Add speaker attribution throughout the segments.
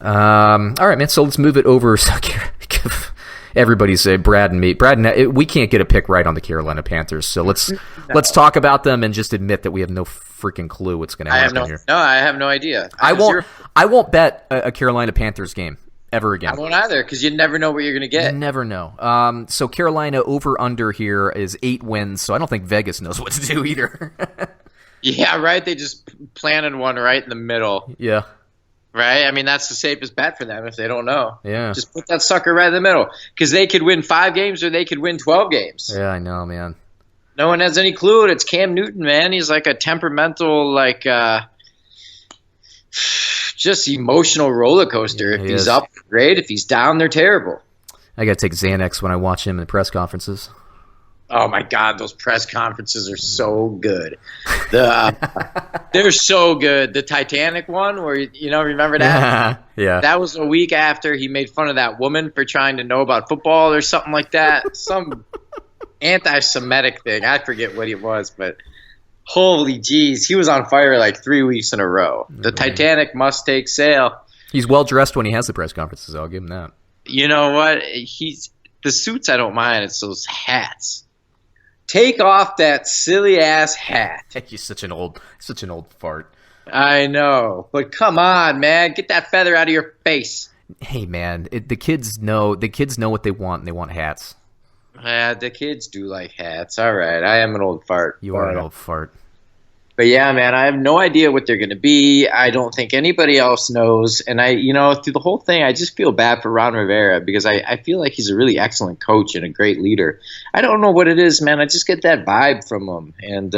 Speaker 1: All right, man. So let's move it over. Everybody's Brad and me. We can't get a pick right on the Carolina Panthers. So let's talk about them and just admit that we have no freaking clue what's going to happen here.
Speaker 2: No, I have no idea.
Speaker 1: I won't bet a Carolina Panthers game ever again.
Speaker 2: I won't either, because you never know what you're going to get.
Speaker 1: You never know. So Carolina over under here is 8 wins. So I don't think Vegas knows what to do either.
Speaker 2: Yeah, right. They just planted one right in the middle.
Speaker 1: Yeah.
Speaker 2: Right? I mean, that's the safest bet for them if they don't know.
Speaker 1: Yeah.
Speaker 2: Just put that sucker right in the middle. Because they could win 5 games or they could win 12 games.
Speaker 1: Yeah, I know, man.
Speaker 2: No one has any clue. It's Cam Newton, man. He's like a temperamental, just emotional roller coaster.
Speaker 1: Yeah,
Speaker 2: if he's up, great. If he's down, they're terrible.
Speaker 1: I got to take Xanax when I watch him in press conferences.
Speaker 2: Oh, my God. Those press conferences are so good. They're so good. The Titanic one where, remember that?
Speaker 1: Yeah.
Speaker 2: That was a week after he made fun of that woman for trying to know about football or something like that. Some anti-Semitic thing. I forget what it was, but holy jeez. He was on fire like 3 weeks in a row. The Titanic must take sail.
Speaker 1: He's well-dressed when he has the press conferences. I'll give him that. You
Speaker 2: know what? The suits I don't mind. It's those hats. Take off that silly ass hat.
Speaker 1: You're such an old fart.
Speaker 2: I know, but come on, man, get that feather out of your face.
Speaker 1: Hey, man, the kids know what they want, and they want hats.
Speaker 2: Yeah, the kids do like hats. All right, I am an old fart.
Speaker 1: You are an old fart.
Speaker 2: But yeah, man, I have no idea what they're going to be. I don't think anybody else knows. And through the whole thing, I just feel bad for Ron Rivera because I feel like he's a really excellent coach and a great leader. I don't know what it is, man. I just get that vibe from him. And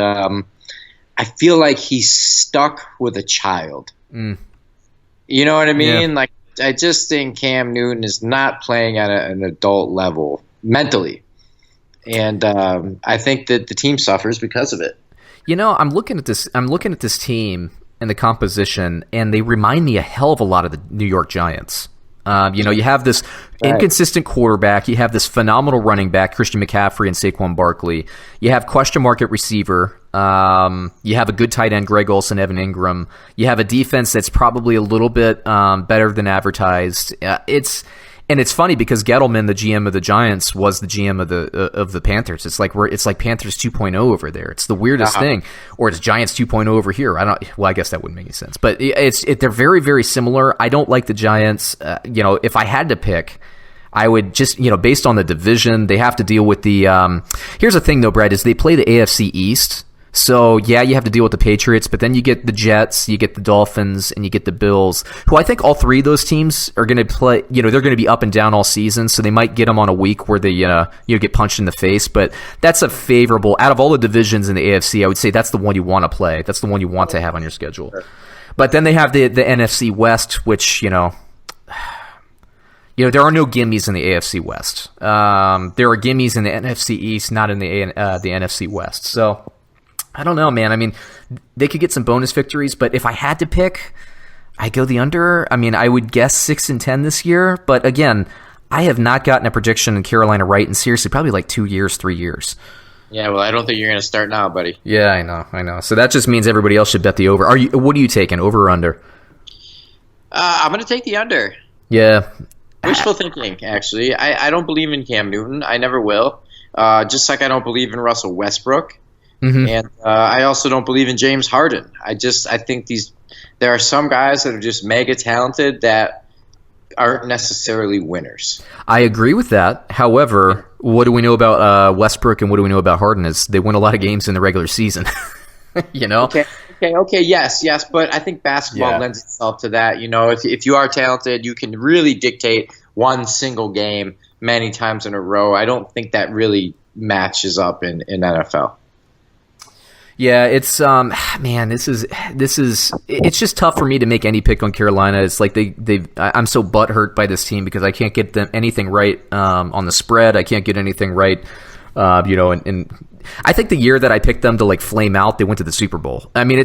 Speaker 2: I feel like he's stuck with a child. You know what I mean?
Speaker 1: Yeah.
Speaker 2: Like, I just think Cam Newton is not playing at an adult level mentally. And I think that the team suffers because of it.
Speaker 1: I'm looking at this team and the composition, and they remind me a hell of a lot of the New York Giants. You have this inconsistent quarterback. You have this phenomenal running back, Christian McCaffrey and Saquon Barkley. You have question mark at receiver. You have a good tight end, Greg Olsen, Evan Ingram. You have a defense that's probably a little bit better than advertised. It's funny because Gettleman, the GM of the Giants, was the GM of the Panthers. It's like Panthers 2.0 over there. It's the weirdest thing, or it's Giants 2.0 over here. I guess that wouldn't make any sense. But they're very, very similar. I don't like the Giants. If I had to pick, I would just based on the division, they have to deal with the. Here's the thing though, Brad, is they play the AFC East. So, yeah, you have to deal with the Patriots, but then you get the Jets, you get the Dolphins, and you get the Bills, who I think all three of those teams are going to play, they're going to be up and down all season, so they might get them on a week where they, get punched in the face, but that's a favorable, out of all the divisions in the AFC, I would say that's the one you want to play. That's the one you want to have on your schedule. But then they have the NFC West, which, there are no gimmies in the AFC West. There are gimmies in the NFC East, not in the NFC West, so I don't know, man. I mean, they could get some bonus victories, but if I had to pick, I go the under. I mean, I would guess 6-10 this year, but again, I have not gotten a prediction in Carolina right in seriously probably like 2 years, 3 years.
Speaker 2: Yeah, well, I don't think you're going to start now, buddy.
Speaker 1: Yeah, I know. So that just means everybody else should bet the over. What are you taking, over or under?
Speaker 2: I'm going to take the under.
Speaker 1: Yeah.
Speaker 2: Wishful thinking, actually. I don't believe in Cam Newton. I never will. Just like I don't believe in Russell Westbrook. Mm-hmm. And I also don't believe in James Harden. I think there are some guys that are just mega talented that aren't necessarily winners. I
Speaker 1: agree with that. However, what do we know about Westbrook and what do we know about Harden is they win a lot of games in the regular season.
Speaker 2: Okay, yes. But I think basketball lends itself to that. If you are talented, you can really dictate one single game many times in a row. I don't think that really matches up in NFL.
Speaker 1: Yeah, it's it's just tough for me to make any pick on Carolina. It's like I'm so butthurt by this team because I can't get them anything right on the spread. I can't get anything right, and I think the year that I picked them to like flame out, they went to the Super Bowl. I mean,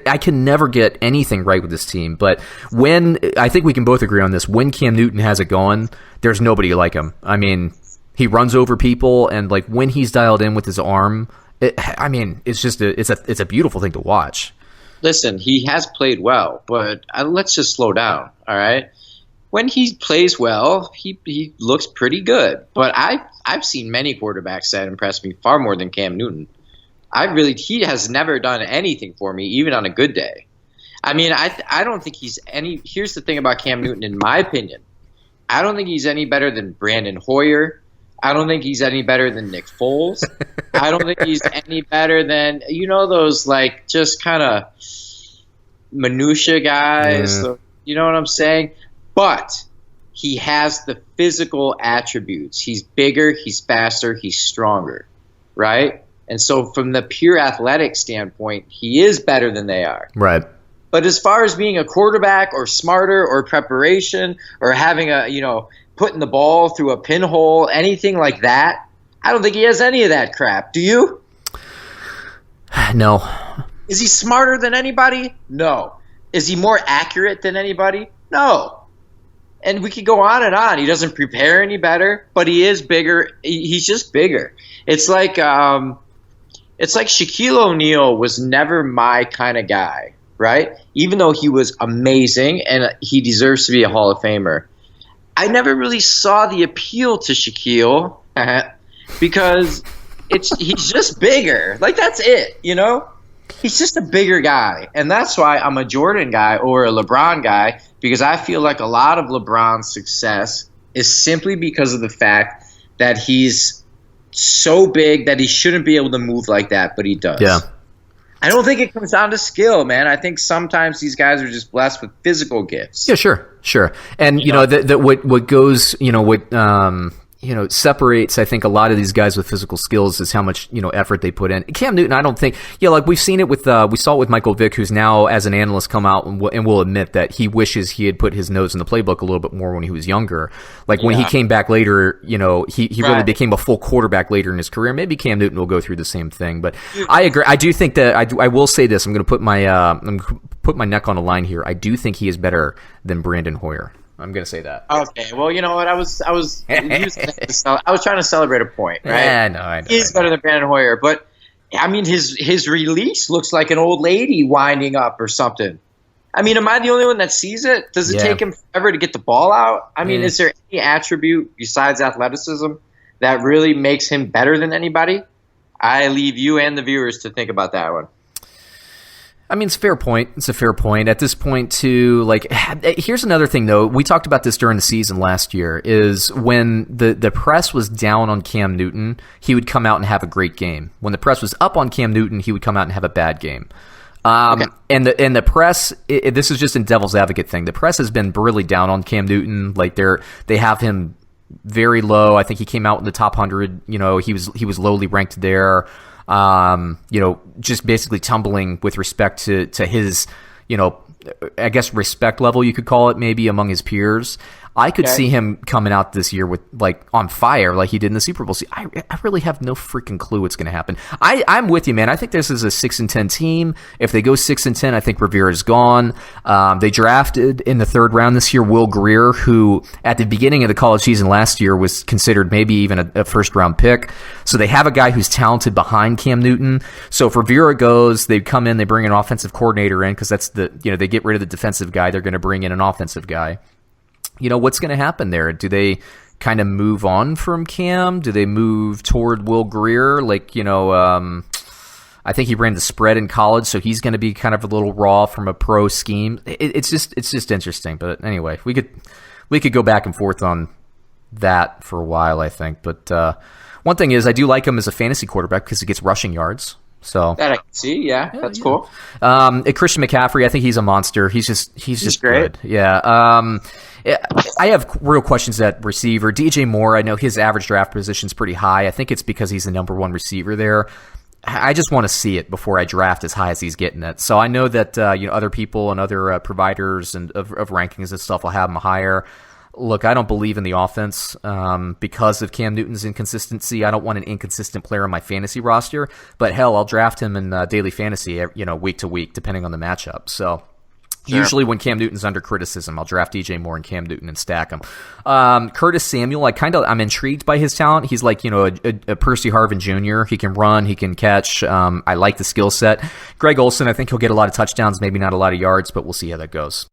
Speaker 1: I can never get anything right with this team. But I think we can both agree on this, when Cam Newton has it going, there's nobody like him. I mean, he runs over people, and like when he's dialed in with his arm. It's just it's a beautiful thing to watch.
Speaker 2: Listen, he has played well, but let's just slow down, all right? When he plays well, he looks pretty good. But I've seen many quarterbacks that impress me far more than Cam Newton. He has never done anything for me, even on a good day. I mean, I don't think he's any. Here's the thing about Cam Newton, in my opinion. I don't think he's any better than Brandon Hoyer. I don't think he's any better than Nick Foles. I don't think he's any better than, those like just kind of minutia guys.
Speaker 1: Yeah.
Speaker 2: You know what I'm saying? But he has the physical attributes. He's bigger, he's faster, he's stronger, right? And so from the pure athletic standpoint, he is better than they are.
Speaker 1: Right.
Speaker 2: But as far as being a quarterback or smarter or preparation or having putting the ball through a pinhole, anything like that, I don't think he has any of that crap. Do you?
Speaker 1: No.
Speaker 2: Is he smarter than anybody? No. Is he more accurate than anybody? No. And we could go on and on. He doesn't prepare any better, but he is bigger. He's just bigger. It's like Shaquille O'Neal was never my kind of guy, right? Even though he was amazing and he deserves to be a Hall of Famer. I never really saw the appeal to Shaquille because he's just bigger. Like, that's it, He's just a bigger guy. And that's why I'm a Jordan guy or a LeBron guy, because I feel like a lot of LeBron's success is simply because of the fact that he's so big that he shouldn't be able to move like that, but he does.
Speaker 1: Yeah.
Speaker 2: I don't think it comes down to skill, man. I think sometimes these guys are just blessed with physical gifts.
Speaker 1: Yeah, sure. And what goes, separates, I think, a lot of these guys with physical skills is how much, effort they put in. Cam Newton, I don't think, like we've seen it with, we saw it with Michael Vick, who's now, as an analyst, come out and will admit that he wishes he had put his nose in the playbook a little bit more when he was younger. Like when he came back later, he really became a full quarterback later in his career. Maybe Cam Newton will go through the same thing, but I agree. I do think that I will say this. I'm going to put my neck on a line here. I do think he is better than Brandon Hoyer. I'm gonna say that.
Speaker 2: Okay, well, you know what? I was trying to celebrate a point, right?
Speaker 1: Yeah, no, I know.
Speaker 2: He's better than Brandon Hoyer, but I mean, his release looks like an old lady winding up or something. I mean, am I the only one that sees it? Does it take him forever to get the ball out? I mean, is there any attribute besides athleticism that really makes him better than anybody? I leave you and the viewers to think about that one.
Speaker 1: I mean, it's a fair point. It's a fair point. At this point, too, like, here's another thing, though. We talked about this during the season last year, is when the press was down on Cam Newton, he would come out and have a great game. When the press was up on Cam Newton, he would come out and have a bad game. And the press, this is just a devil's advocate thing. The press has been really down on Cam Newton. Like, they have him very low. I think he came out in the top 100. He was lowly ranked there. Just basically tumbling with respect to his, I guess respect level, you could call it, maybe among his peers. I could see him coming out this year with on fire like he did in the Super Bowl. See, I really have no freaking clue what's going to happen. I'm with you, man. I think this is a 6-10 team. If they go 6-10, I think Rivera's gone. They drafted in the third round this year Will Grier, who at the beginning of the college season last year was considered maybe even a first round pick. So they have a guy who's talented behind Cam Newton. So if Rivera goes, they come in, they bring an offensive coordinator in because that's they get rid of the defensive guy. They're going to bring in an offensive guy. What's going to happen there? Do they kind of move on from Cam? Do they move toward Will Grier? I think he ran the spread in college, so he's going to be kind of a little raw from a pro scheme. It's just interesting. But anyway, we could go back and forth on that for a while, I think. But one thing is, I do like him as a fantasy quarterback because he gets rushing yards. So
Speaker 2: that I can see, that's cool.
Speaker 1: Christian McCaffrey, I think he's a monster. He's just great. Good. Yeah. I have real questions at receiver. DJ Moore, I know his average draft position is pretty high. I think it's because he's the number one receiver there. I just want to see it before I draft as high as he's getting it. So I know that other people and other providers and of rankings and stuff will have him higher. Look, I don't believe in the offense because of Cam Newton's inconsistency. I don't want an inconsistent player on my fantasy roster. But hell, I'll draft him in daily fantasy, week to week, depending on the matchup. So
Speaker 2: Sure.
Speaker 1: Usually when Cam Newton's under criticism, I'll draft DJ Moore and Cam Newton and stack them. Curtis Samuel, I'm intrigued by his talent. He's like, a Percy Harvin Jr. He can run, he can catch. I like the skill set. Greg Olsen, I think he'll get a lot of touchdowns, maybe not a lot of yards, but we'll see how that goes.